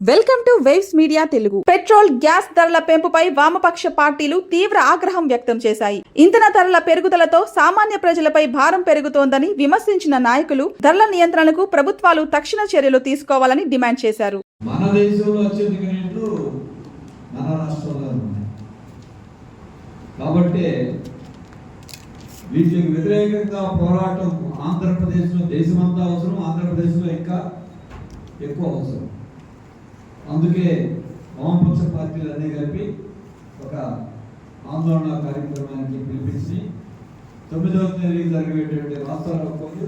Welcome to waves media Telugu. Petrol gas ధరల పెంపుపై వామపక్ష పార్టీలు తీవ్ర ఆగ్రహం వ్యక్తం చేశాయి. ఇంధన ధరల పెరుగుదలతో సామాన్య ప్రజలపై భారం పెరుగుతోందని విమర్శించిన నాయకులు ధరల నియంత్రణకు ప్రభుత్వాలు తక్షణ చర్యలు తీసుకోవాలని డిమాండ్ చేశారు. మన దేశంలో అత్యధిక రేట్లు మన రాష్ట్రంలో ఉన్నాయి కాబట్టి వీటికి వ్యతిరేకంగా పోరాటం ఆంధ్రప్రదేశ్లో దేశమంతా అవసరం, ఆంధ్రప్రదేశ్లో ఇంకా ఎక్కువ అవసరం. అందుకే వామపక్ష పార్టీలు అన్నీ కలిపి ఒక ఆందోళన కార్యక్రమానికి పిలిపించి 9వ తేదీ జరిగేటువంటి రాష్ట్ర రోకోలు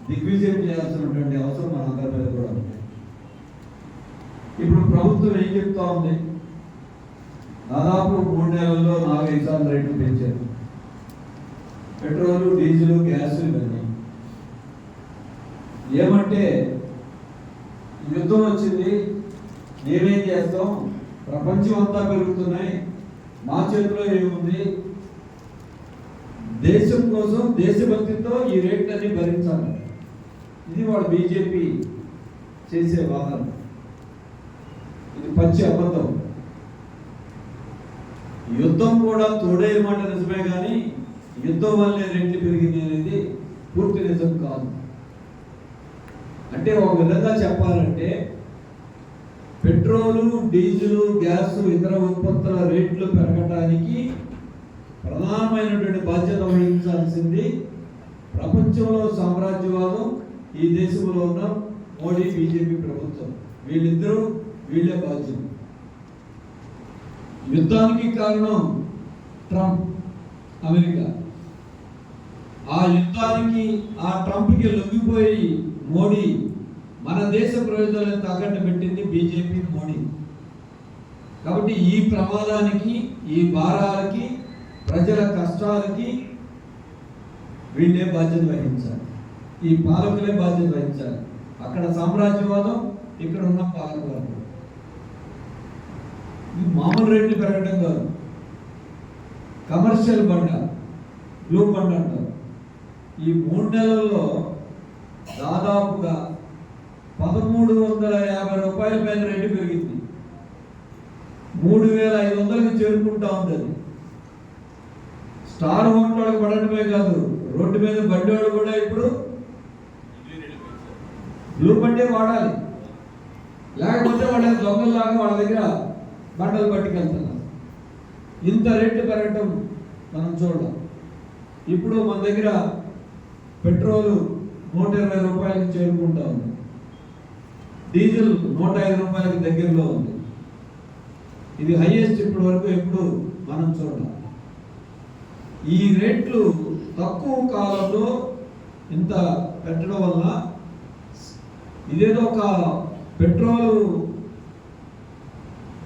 దిగ్విజయం చేయాల్సినటువంటి అవసరం మనందరి మీద కూడా ఉంది. ఇప్పుడు ప్రభుత్వం ఏం చెప్తా ఉంది? దాదాపు 3 నెలల్లో 4-5 సార్లు రేట్లు పెంచారు. పెట్రోలు, డీజిల్, గ్యాస్ ఇవన్నీ. ఏమంటే యుద్ధం వచ్చింది, మేమేం చేస్తాం, ప్రపంచం అంతా పెరుగుతున్నాయి, మా చేతిలో ఏముంది, దేశం కోసం దేశభక్తితో ఈ రేట్లన్నీ భరించాలి. ఇది వాడు బీజేపీ చేసే వాదన. ఇది పచ్చి అబద్ధం. యుద్ధం కూడా తోడే మాట నిజమే, కానీ యుద్ధం వల్లే రేట్లు పెరిగింది అనేది పూర్తి నిజం కాదు. అంటే ఒక విధంగా చెప్పాలంటే పెట్రోలు, డీజిల్, గ్యాస్, ఇతర ఉత్పత్తుల రేట్లు పెరగటానికి ప్రధానమైనటువంటి బాధ్యత వహించాల్సింది ప్రపంచంలో సామ్రాజ్యవాదం, ఈ దేశంలో ఉన్న మోడీ బీజేపీ ప్రభుత్వం. వీళ్ళే బాధ్యత. యుద్ధానికి కారణం ట్రంప్, అమెరికా. ఆ యుద్ధానికి, ఆ ట్రంప్కి లొంగిపోయి మోడీ మన దేశ ప్రయోజనాలను తాకట్టు పెట్టింది బీజేపీ, మోడీ. కాబట్టి ఈ ప్రమాదానికి, ఈ భారాలకి, ప్రజల కష్టాలకి వీళ్ళే బాధ్యత వహించాలి. ఈ పాలకులే బాధ్యత వహించాలి. అక్కడ సామ్రాజ్యవాదం, ఇక్కడ ఉన్న పాలకవర్గం. ఇది మామూలు రేట్లు పెరగడం కాదు, కమర్షియల్ బండ, బ్లూ బండ్ అంటారు. ఈ 3 నెలల్లో దాదాపుగా 1,350 రూపాయల పైన రేటు పెరిగింది. 3,500కి చేరుకుంటా ఉంది. అది స్టార్ హోటల్ పడటమే కాదు, రోడ్డు మీద బండివాడు కూడా ఇప్పుడు బ్లూ బండే వాడాలి, లేకపోతే వాళ్ళ దొంగల్లాగా వాళ్ళ దగ్గర బండలు పట్టుకెళ్తున్నారు. ఇంత రేట్లు పెరగటం మనం చూడడం. ఇప్పుడు మన దగ్గర పెట్రోలు 120 రూపాయలకి చేరుకుంటా ఉంది, డీజిల్ 105 రూపాయలకి దగ్గరలో ఉంది. ఇది హైయెస్ట్ ఇప్పటి వరకు ఎప్పుడు మనం చూడాలి. ఈ రేట్లు తక్కువ కాలంలో ఇంత పెట్టడం వల్ల ఇదేదో ఒక పెట్రోల్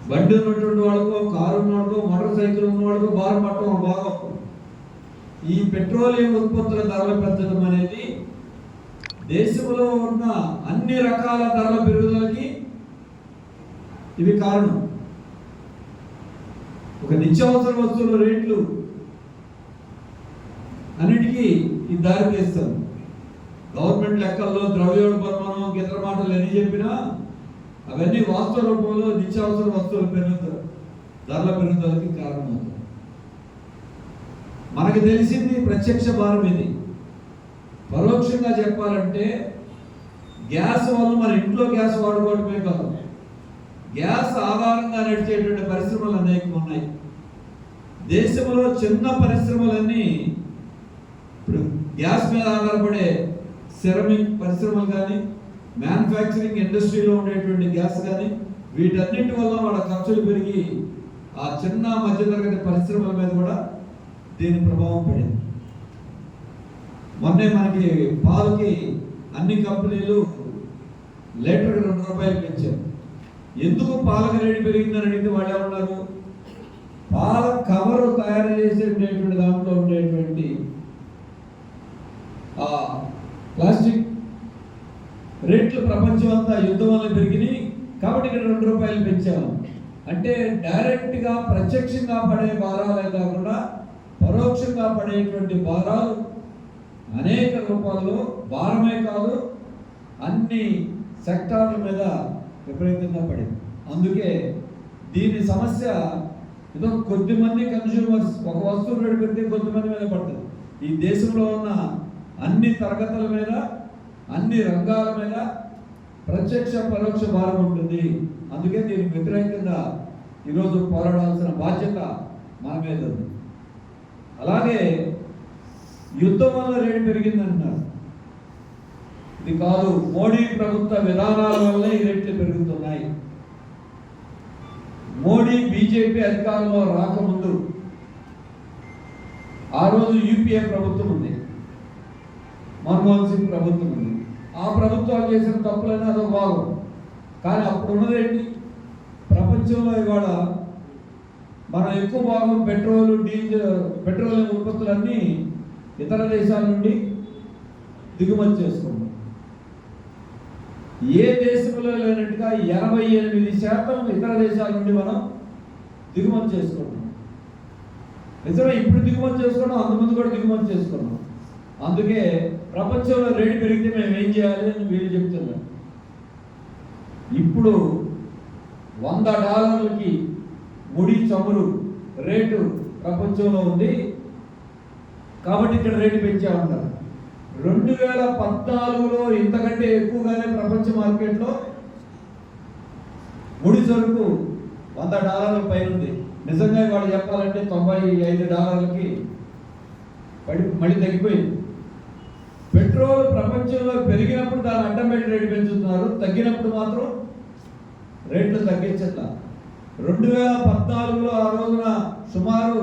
బండి ఉన్నటువంటి వాళ్ళకో, కారు ఉన్నవాళ్ళకో, మోటార్ సైకిల్ ఉన్న వాళ్ళకో భారం పట్టడం బాగా. ఈ పెట్రోలియం ఉత్పత్తుల ధరలు పెంచడం అనేది దేశంలో ఉన్న అన్ని రకాల ధరల పెరుగుదలకి ఇవి కారణం. ఒక నిత్యావసర వస్తువుల రేట్లు అన్నిటికీ ఇది దారి తీస్తుంది. గవర్నమెంట్ లెక్కల్లో ద్రవ్యోల్బణం, ఇతర మాటలు ఎన్ని చెప్పినా అవన్నీ వాస్తవ రూపంలో నిత్యావసర వస్తువుల ధరల పెరుగుదలకి కారణమవుతుంది. మనకు తెలిసింది ప్రత్యక్ష భారం ఇది. పరోక్షంగా చెప్పాలంటే గ్యాస్ వల్ల మన ఇంట్లో గ్యాస్ వాడుకోవడమే కాదు, గ్యాస్ ఆధారంగా నడిచేటువంటి పరిశ్రమలు అనేకం ఉన్నాయి. దేశంలో చిన్న పరిశ్రమలన్నీ ఇప్పుడు గ్యాస్ మీద ఆధారపడే సెరమిక్ పరిశ్రమలు కానీ, మ్యానుఫ్యాక్చరింగ్ ఇండస్ట్రీలో ఉండేటువంటి గ్యాస్ కానీ, వీటన్నిటి వల్ల వాళ్ళ ఖర్చులు పెరిగి ఆ చిన్న మధ్యతరగతి పరిశ్రమల మీద కూడా దీని ప్రభావం పడింది. మొన్నే మనకి పాలకి అన్ని కంపెనీలు లీటర్కి 2 రూపాయలు పెంచారు. ఎందుకు పాలకు రేటు పెరిగిందని అడిగితే వాళ్ళు ఏమన్నారు? పాల కవరు తయారు చేసేటువంటి దాంట్లో ఉండేటువంటి ప్లాస్టిక్ రేట్లు ప్రపంచం అంతా యుద్ధం వల్ల పెరిగినాయి కాబట్టి ఇక్కడ 2 రూపాయలు పెంచాము. అంటే డైరెక్ట్గా ప్రత్యక్షంగా పడే భారాలే కాకుండా పరోక్షంగా పడేటువంటి భారాలు అనేక రూపాల్లో, భారమే కాదు అన్ని సెక్టార్ల మీద విపరీతంగా పడింది. అందుకే దీని సమస్య ఏదో కొద్దిమంది కన్స్యూమర్స్ ఒక వస్తువు రేటు పెడితే కొద్దిమంది మీద పడుతుంది. ఈ దేశంలో ఉన్న అన్ని తరగతుల మీద, అన్ని రంగాల మీద ప్రత్యక్ష పరోక్ష భారం ఉంటుంది. అందుకే దీనికి వ్యతిరేకంగా ఈరోజు పోరాడాల్సిన బాధ్యత మన మీద ఉంది. అలాగే యుద్ధం వల్ల రేటు పెరిగిందంటున్నారు. ఇది కాదు, మోడీ ప్రభుత్వ విధానాల వల్ల ఈ రేట్లు పెరుగుతున్నాయి. మోడీ బీజేపీ అధికారంలో రాకముందు ఆ రోజు యూపీఏ ప్రభుత్వం ఉంది, మన్మోహన్ సింగ్ ప్రభుత్వం ఉంది. ఆ ప్రభుత్వాలు చేసిన తప్పులైనా అదొక భాగం. కానీ అప్పుడు ఉన్నదేంటి, ప్రపంచంలో ఇవాళ మనం ఎక్కువ భాగం పెట్రోల్, డీజిల్, పెట్రోలియం ఉత్పత్తులన్నీ ఇతర దేశాల నుండి దిగుమతి చేసుకుంటాం. ఏ దేశంలో లేనట్టుగా 88% ఇతర దేశాల నుండి మనం దిగుమతి చేసుకుంటాం. నిజమే, ఇప్పుడు దిగుమతి చేసుకున్నాం, అంతకుముందు కూడా దిగుమతి చేసుకున్నాం. అందుకే ప్రపంచంలో రేటు పెరిగితే మేము ఏం చేయాలి అని వీళ్ళు చెప్తున్నారు. ఇప్పుడు $100 ముడి చమురు రేటు ప్రపంచంలో ఉంది కాబట్టి ఇక్కడ రేటు పెంచామంటారు. 2014లో ఇంతకంటే ఎక్కువగానే ప్రపంచ మార్కెట్లో ముడి సరుకు $100 పైన ఉంది. నిజంగా వాళ్ళు చెప్పాలంటే $95కి మళ్ళీ తగ్గిపోయింది. పెట్రోల్ ప్రపంచంలో పెరిగినప్పుడు దాని అడ్డం పెట్టి రేటు పెంచుతున్నారు, తగ్గినప్పుడు మాత్రం రేట్లు తగ్గించట్లా. 2014లో ఆ రోజున సుమారు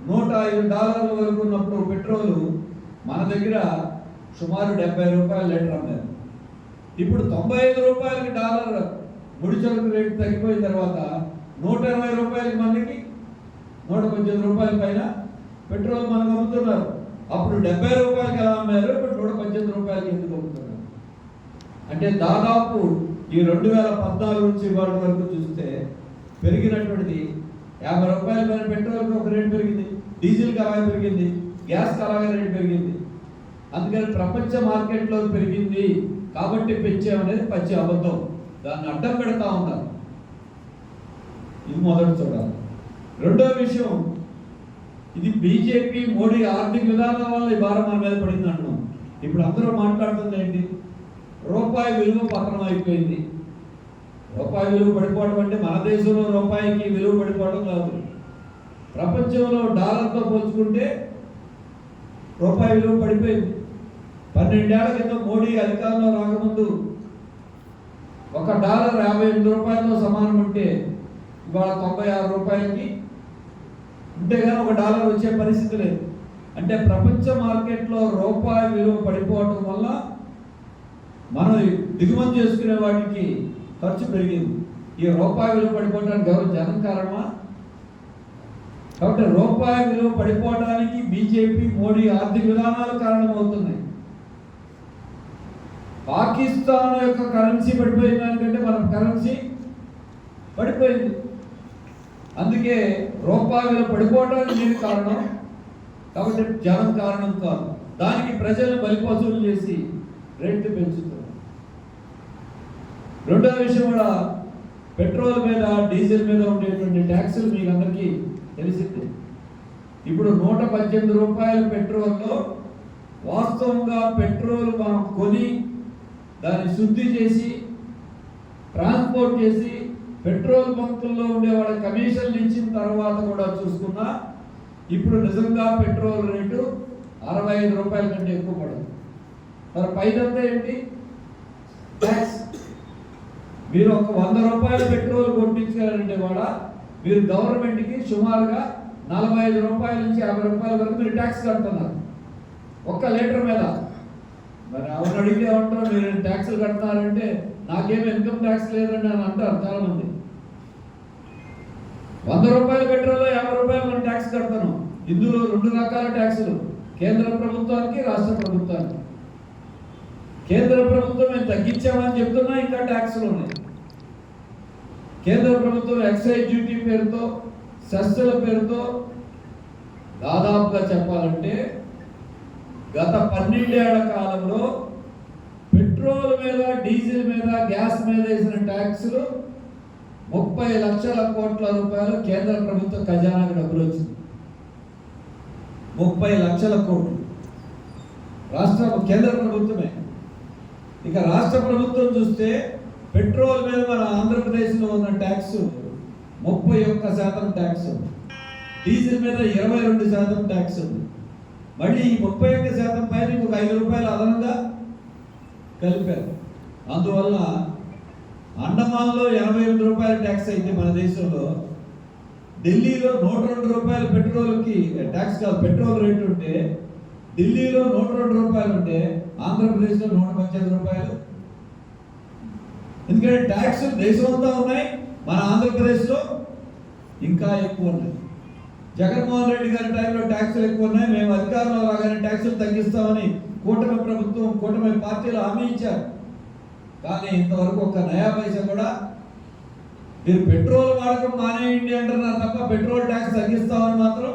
$105 వరకు ఉన్నప్పుడు పెట్రోలు మన దగ్గర సుమారు $70 లీటర్ అమ్మారు. ఇప్పుడు $95 ముడి సరుకు రేటు తగ్గిపోయిన తర్వాత $120 మనకి $118 పైన పెట్రోల్ మనకు అమ్ముతున్నారు. అప్పుడు $70 ఎలా అమ్మారు, ఇప్పుడు $118 ఎందుకు అమ్ముతున్నారు? అంటే దాదాపు ఈ 2014 నుంచి ఇవాళ వరకు చూస్తే పెరిగినటువంటిది $50 పైన పెట్రోల్కి ఒక రేటు పెరిగింది, డీజిల్కి అలాగే పెరిగింది, గ్యాస్కి అలాగే రేటు పెరిగింది. అందుకని ప్రపంచ మార్కెట్లో పెరిగింది కాబట్టి పెంచామనేది పచ్చి అబద్ధం. దాన్ని అడ్డం పెడతా ఉన్నారు. ఇది మొదటి చూడాలి. రెండో విషయం, ఇది బీజేపీ మోడీ ఆర్థిక విధానం వల్ల ఈ భారం మన మీద పడింది అంటున్నాం. ఇప్పుడు అందరూ మాట్లాడుతుంది ఏంటి, రూపాయి విలువ పతనం అయిపోయింది. రూపాయి విలువ పడిపోవడం అంటే మన దేశంలో రూపాయికి విలువ పడిపోవడం కాదు, ప్రపంచంలో డాలర్తో పోల్చుకుంటే రూపాయి విలువ పడిపోయింది. 12 ఏళ్ల క్రితం మోడీ అధికారంలో రాకముందు $1 $58తో సమానం ఉంటే ఇవాళ $96కి ఉంటే కానీ $1 వచ్చే పరిస్థితి లేదు. అంటే ప్రపంచ మార్కెట్లో రూపాయి విలువ పడిపోవడం వల్ల మనం దిగుమతి చేసుకునే వాటికి ఖర్చు పెరిగింది. ఈ రూపాయి విలువ పడిపోవడానికి ఎవరు జనం కారణమా? కాబట్టి రూపాయి విలువ పడిపోవడానికి బీజేపీ మోడీ ఆర్థిక విధానాలు కారణమవుతున్నాయి. పాకిస్తాన్ యొక్క కరెన్సీ పడిపోయిన దానికంటే మన కరెన్సీ పడిపోయింది. అందుకే రూపాయి విలువ పడిపోవడానికి దీనికి కారణం. కాబట్టి జనం కారణం కాదు. దానికి ప్రజలు బలిపశువులు చేసి రేట్లు పెంచుతున్నారు. రెండో విషయం కూడా, పెట్రోల్ మీద, డీజిల్ మీద ఉండేటువంటి ట్యాక్సులు మీకు అందరికీ తెలిసిందే. ఇప్పుడు $118 పెట్రోల్లో వాస్తవంగా పెట్రోల్ మనం కొని దాన్ని శుద్ధి చేసి ట్రాన్స్పోర్ట్ చేసి పెట్రోల్ బంకుల్లో ఉండే వాళ్ళ కమిషన్లు ఇచ్చిన తర్వాత కూడా చూసుకున్నా ఇప్పుడు నిజంగా పెట్రోల్ రేటు $65 కంటే ఎక్కువ పడదు. మరి పైదంతా ఏంటి, ట్యాక్స్. మీరు ఒక $100 పెట్రోల్ కొట్టించాలంటే కూడా మీరు గవర్నమెంట్కి సుమారుగా $45 నుంచి $50 వరకు మీరు ట్యాక్స్ కడుతున్నారు ఒక్క లీటర్ మీద. మరి అవును అడిగితే ఏమంటారు, మీరు ట్యాక్సులు కడుతున్నారంటే నాకేమో ఇన్కమ్ ట్యాక్స్ లేదండి అని అంటారు చాలామంది. $100 పెట్రోల్లో $50 మనం ట్యాక్స్ కడతాను. ఇందులో 2 రకాల ట్యాక్సులు, కేంద్ర ప్రభుత్వానికి, రాష్ట్ర ప్రభుత్వానికి. కేంద్ర ప్రభుత్వం మేము తగ్గించామని చెప్తున్నా, ఇంకా ట్యాక్సులు ఉన్నాయి. కేంద్ర ప్రభుత్వం ఎక్సైజ్ డ్యూటీ పేరుతో, సెస్సుల పేరుతో దాదాపుగా చెప్పాలంటే గత 12 ఏళ్ల కాలంలో పెట్రోల్ మీద, డీజిల్ మీద, గ్యాస్ మీద వేసిన ట్యాక్సులు 30 లక్షల కోట్ల రూపాయలు కేంద్ర ప్రభుత్వ ఖజానాకు డబ్బులు వచ్చింది. 30 లక్షల కోట్లు కేంద్ర ప్రభుత్వమే. ఇక రాష్ట్ర ప్రభుత్వం చూస్తే పెట్రోల్ మీద మన ఆంధ్రప్రదేశ్లో ఉన్న ట్యాక్స్ 31% ట్యాక్స్ ఉంది, డీజిల్ మీద 22% ట్యాక్స్ ఉంది. మళ్ళీ ఈ 31% పైన ఇంకొక 5 రూపాయలు అదనంగా కలిపారు. అందువల్ల అండమాన్లో 88 రూపాయల ట్యాక్స్ అయితే మన దేశంలో, ఢిల్లీలో 102 రూపాయలు పెట్రోల్కి ట్యాక్స్ కాదు, పెట్రోల్ రేట్ ఉంటే ఢిల్లీలో 102 రూపాయలు ఉంటే ఆంధ్రప్రదేశ్లో 118 రూపాయలు. ఎందుకంటే ట్యాక్సులు దేశమంతా ఉన్నాయి, మన ఆంధ్రప్రదేశ్లో ఇంకా ఎక్కువ ఉన్నాయి. జగన్మోహన్ రెడ్డి గారి టైంలో ట్యాక్సులు ఎక్కువ ఉన్నాయి, మేము అధికారంలో రాగానే ట్యాక్సులు తగ్గిస్తామని కూటమి ప్రభుత్వం, కూటమి పార్టీలు హామీ ఇచ్చారు. కానీ ఇంతవరకు ఒక్క నయా పైసా కూడా, మీరు పెట్రోల్ వాడకం మానేయండి అంటున్నారు తప్ప పెట్రోల్ ట్యాక్స్ తగ్గిస్తామని మాత్రం